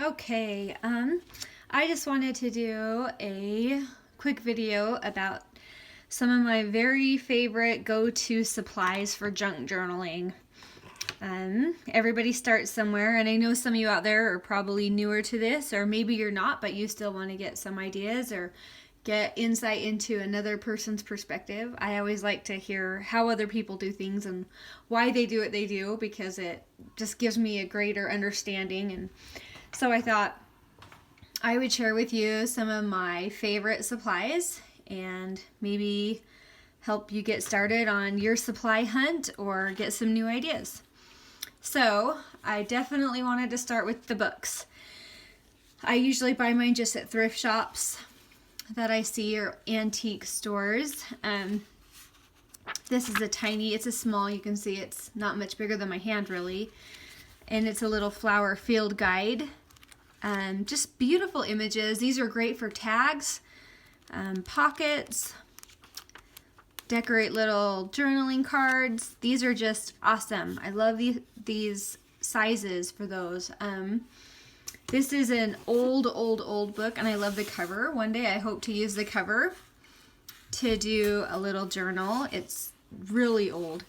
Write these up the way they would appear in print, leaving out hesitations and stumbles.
Okay, I just wanted to do a quick video about some of my very favorite go-to supplies for junk journaling. Everybody starts somewhere, and I know some of you out there are probably newer to this, or maybe you're not, but you still want to get some ideas or get insight into another person's perspective. I always like to hear how other people do things and why they do what they do, because it just gives me a greater understanding. And so I thought I would share with you some of my favorite supplies and maybe help you get started on your supply hunt or get some new ideas. So I definitely wanted to start with the books. I usually buy mine just at thrift shops that I see, or antique stores. This is it's a small, you can see it's not much bigger than my hand really. And it's a little flower field guide. Just beautiful images. These are great for tags, pockets, decorate little journaling cards. These are just awesome. I love these sizes for those. This is an old book, and I love the cover. One day I hope to use the cover to do a little journal. It's really old.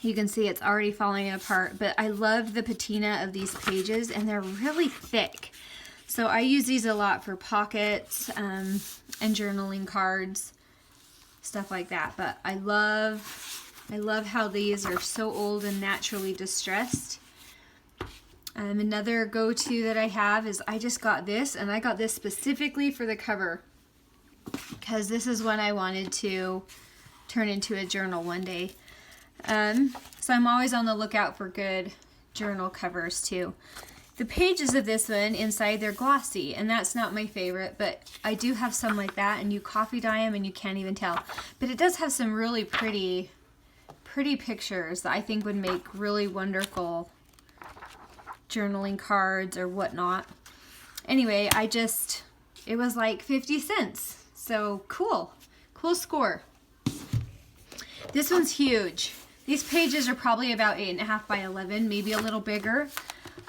You can see it's already falling apart, but I love the patina of these pages, and they're really thick. So I use these a lot for pockets and journaling cards, stuff like that. But I love how these are so old and naturally distressed. Another go-to that I have is I just got this, and I got this specifically for the cover because this is one I wanted to turn into a journal one day. So I'm always on the lookout for good journal covers too. The pages of this one inside, they're glossy, and that's not my favorite, but I do have some like that, and you coffee dye them and you can't even tell. But it does have some really pretty pictures that I think would make really wonderful journaling cards or whatnot. Anyway, it was like 50 cents. So cool score. This one's huge. These pages are probably about 8.5 by 11, maybe a little bigger.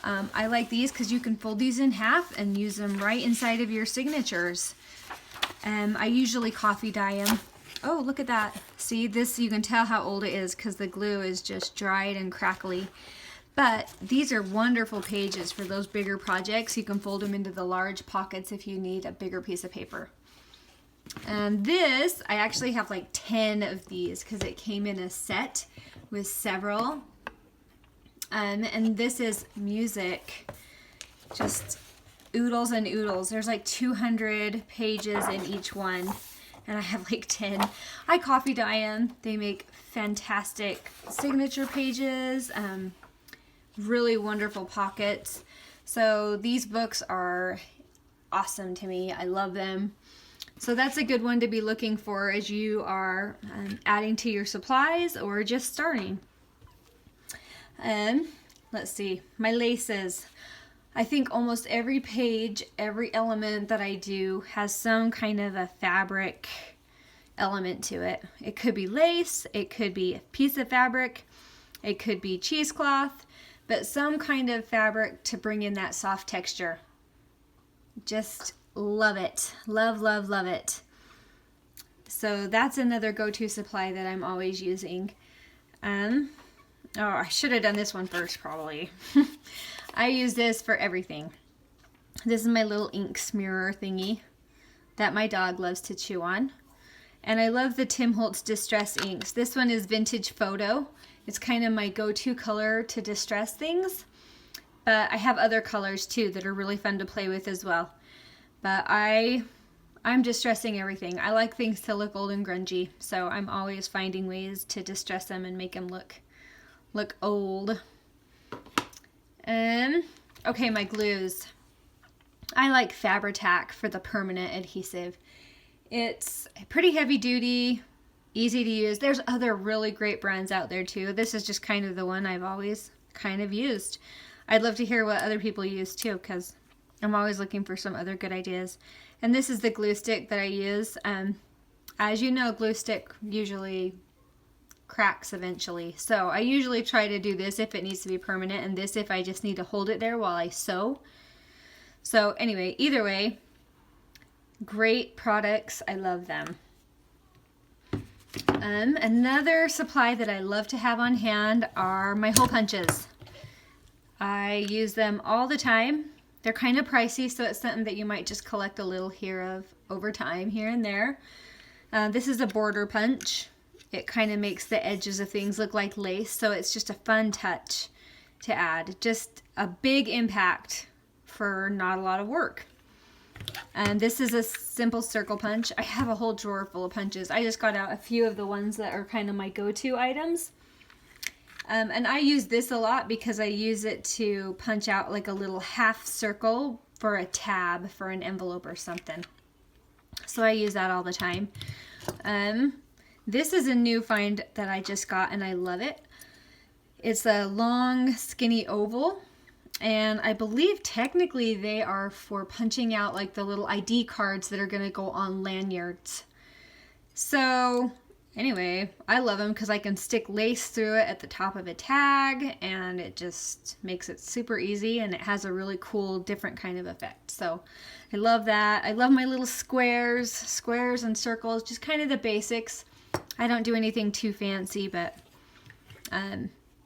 I like these because you can fold these in half and use them right inside of your signatures. I usually coffee dye them. Oh, look at that. See, this, you can tell how old it is because the glue is just dried and crackly. But these are wonderful pages for those bigger projects. You can fold them into the large pockets if you need a bigger piece of paper. And this, I actually have like 10 of these because it came in a set with several. And this is music, just oodles and oodles. There's like 200 pages in each one, and I have like 10. I coffee dye them. They make fantastic signature pages, really wonderful pockets. So these books are awesome to me. I love them. So that's a good one to be looking for as you are adding to your supplies or just starting. Let's see, my laces. I think almost every page, every element that I do has some kind of a fabric element to it. It could be lace, it could be a piece of fabric, it could be cheesecloth, but some kind of fabric to bring in that soft texture. Just love it. Love it. So that's another go-to supply that I'm always using. Oh, I should have done this one first probably. I use this for everything. This is my little ink smearer thingy that my dog loves to chew on. And I love the Tim Holtz Distress inks. This one is Vintage Photo. It's kind of my go-to color to distress things. But I have other colors too that are really fun to play with as well. But I'm distressing everything. I like things to look old and grungy, so I'm always finding ways to distress them and make them look old. Okay, my glues. I like Fabri-Tac for the permanent adhesive. It's pretty heavy duty, easy to use. There's other really great brands out there too. This is just kind of the one I've always kind of used. I'd love to hear what other people use too, because I'm always looking for some other good ideas. And this is the glue stick that I use. As you know, glue stick usually cracks eventually. So I usually try to do this if it needs to be permanent, and this if I just need to hold it there while I sew. So anyway, either way, great products. I love them. Another supply that I love to have on hand are my hole punches. I use them all the time. They're kind of pricey, so it's something that you might just collect a little here of over time, here and there. This is a border punch. It kind of makes the edges of things look like lace, so it's just a fun touch to add. Just a big impact for not a lot of work. And this is a simple circle punch. I have a whole drawer full of punches. I just got out a few of the ones that are kind of my go-to items. And I use this a lot because I use it to punch out like a little half circle for a tab for an envelope or something. So I use that all the time. This is a new find that I just got and I love it. It's a long skinny oval, and I believe technically they are for punching out like the little ID cards that are going to go on lanyards. So anyway, I love them because I can stick lace through it at the top of a tag, and it just makes it super easy, and it has a really cool different kind of effect. So I love that. I love my little squares and circles, just kind of the basics. I don't do anything too fancy, but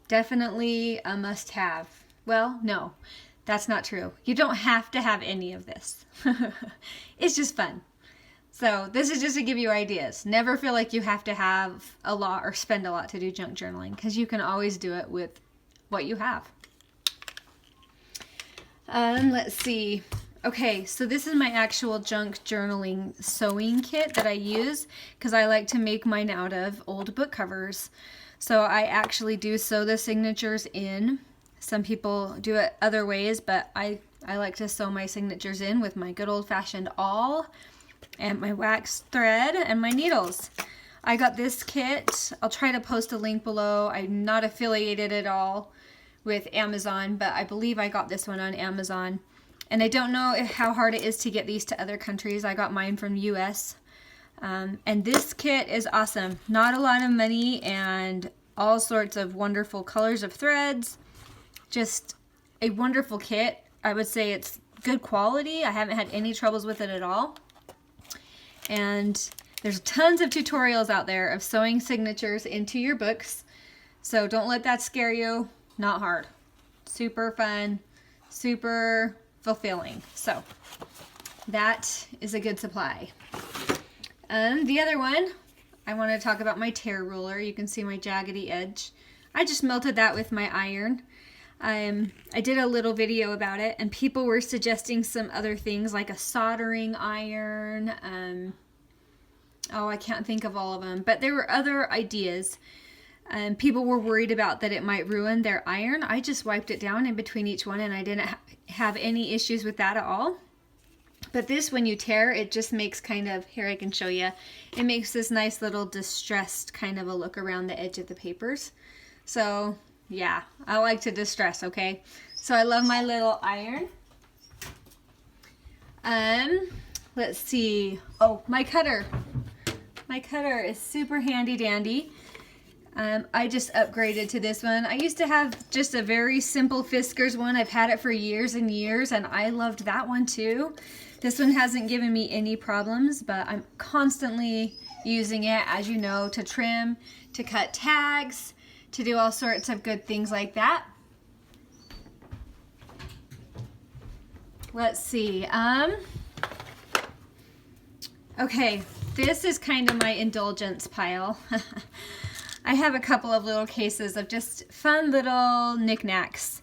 definitely a must-have. Well, no, that's not true. You don't have to have any of this. It's just fun. So this is just to give you ideas. Never feel like you have to have a lot or spend a lot to do junk journaling, because you can always do it with what you have. Let's see. Okay, so this is my actual junk journaling sewing kit that I use because I like to make mine out of old book covers. So I actually do sew the signatures in. Some people do it other ways, but I like to sew my signatures in with my good old-fashioned awl and my wax thread and my needles. I got this kit. I'll try to post a link below. I'm not affiliated at all with Amazon, but I believe I got this one on Amazon. And I don't know how hard it is to get these to other countries. I got mine from US. And this kit is awesome. Not a lot of money and all sorts of wonderful colors of threads. Just a wonderful kit. I would say it's good quality. I haven't had any troubles with it at all. And there's tons of tutorials out there of sewing signatures into your books. So don't let that scare you. Not hard. Super fun. Super fulfilling. So that is a good supply. The other one, I want to talk about my tear ruler. You can see my jaggedy edge. I just melted that with my iron. I did a little video about it, and people were suggesting some other things like a soldering iron. I can't think of all of them, but there were other ideas. People were worried about that it might ruin their iron. I just wiped it down in between each one, and I didn't have any issues with that at all. But this, when you tear, it just makes kind of, here I can show you, it makes this nice little distressed kind of a look around the edge of the papers. So yeah, I like to distress, okay? So I love my little iron. Let's see. Oh, my cutter. My cutter is super handy dandy. I just upgraded to this one. I used to have just a very simple Fiskars one. I've had it for years and years, and I loved that one too. This one hasn't given me any problems, but I'm constantly using it, as you know, to trim, to cut tags, to do all sorts of good things like that. Let's see. Okay, this is kind of my indulgence pile. I have a couple of little cases of just fun little knickknacks.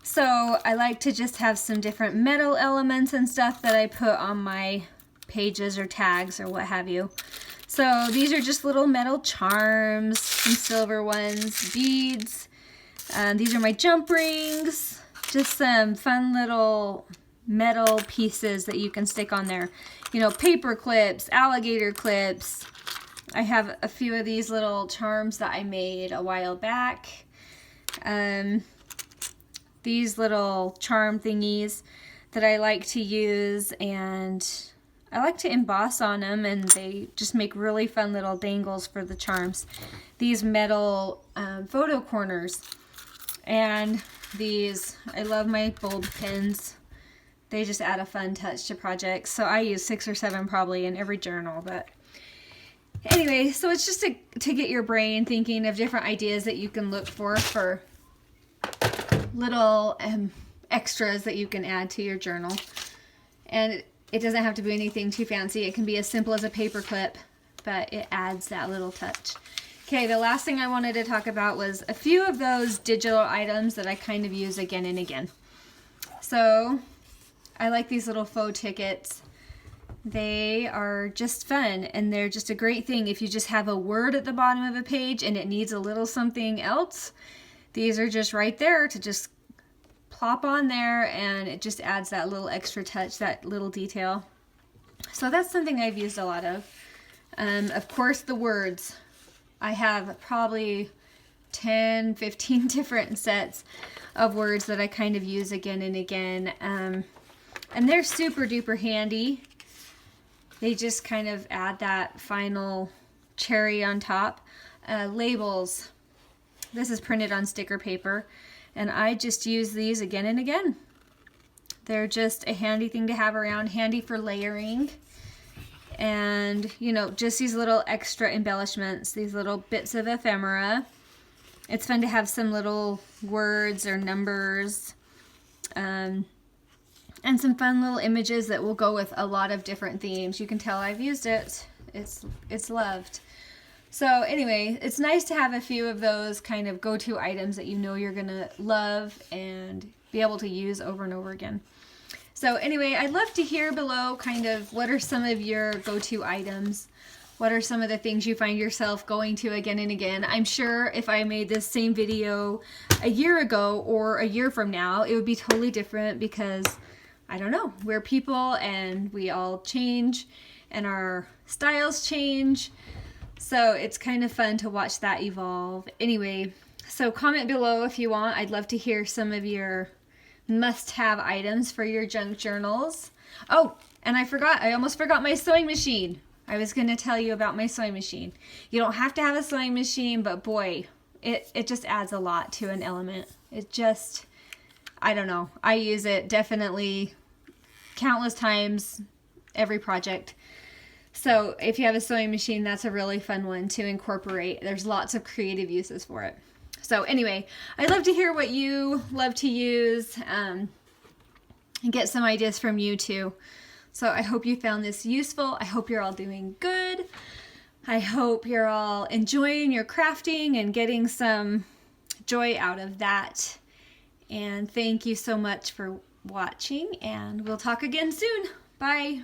So I like to just have some different metal elements and stuff that I put on my pages or tags or what have you. So these are just little metal charms, some silver ones, beads. These are my jump rings, just some fun little metal pieces that you can stick on there. You know, paper clips, alligator clips. I have a few of these little charms that I made a while back. These little charm thingies that I like to use, and I like to emboss on them, and they just make really fun little dangles for the charms. These metal photo corners, and these, I love my bold pins. They just add a fun touch to projects. So I use 6 or 7 probably in every journal. But anyway, so it's just to get your brain thinking of different ideas that you can look for little extras that you can add to your journal. And it doesn't have to be anything too fancy. It can be as simple as a paper clip, but it adds that little touch. Okay, the last thing I wanted to talk about was a few of those digital items that I kind of use again and again. So I like these little faux tickets. They are just fun, and they're just a great thing if you just have a word at the bottom of a page and it needs a little something else. These are just right there to just plop on there, and it just adds that little extra touch, that little detail. So that's something I've used a lot of. Of course, the words. I have probably 10, 15 different sets of words that I kind of use again and again. And they're super duper handy. They just kind of add that final cherry on top. Labels. This is printed on sticker paper, and I just use these again and again. They're just a handy thing to have around, handy for layering. And, you know, just these little extra embellishments, these little bits of ephemera. It's fun to have some little words or numbers, and some fun little images that will go with a lot of different themes. You can tell I've used it. It's loved. So anyway, it's nice to have a few of those kind of go-to items that you know you're gonna love and be able to use over and over again. So anyway, I'd love to hear below kind of what are some of your go-to items. What are some of the things you find yourself going to again and again? I'm sure if I made this same video a year ago or a year from now, it would be totally different because, I don't know, we're people and we all change and our styles change. So it's kind of fun to watch that evolve. Anyway, so comment below if you want. I'd love to hear some of your must-have items for your junk journals. Oh, and I almost forgot my sewing machine. I was going to tell you about my sewing machine. You don't have to have a sewing machine, but boy, it just adds a lot to an element. It just, I don't know. I use it definitely countless times every project. So if you have a sewing machine, that's a really fun one to incorporate. There's lots of creative uses for it. So anyway, I'd love to hear what you love to use, and get some ideas from you too. So I hope you found this useful. I hope you're all doing good. I hope you're all enjoying your crafting and getting some joy out of that. And thank you so much for watching, and we'll talk again soon. Bye.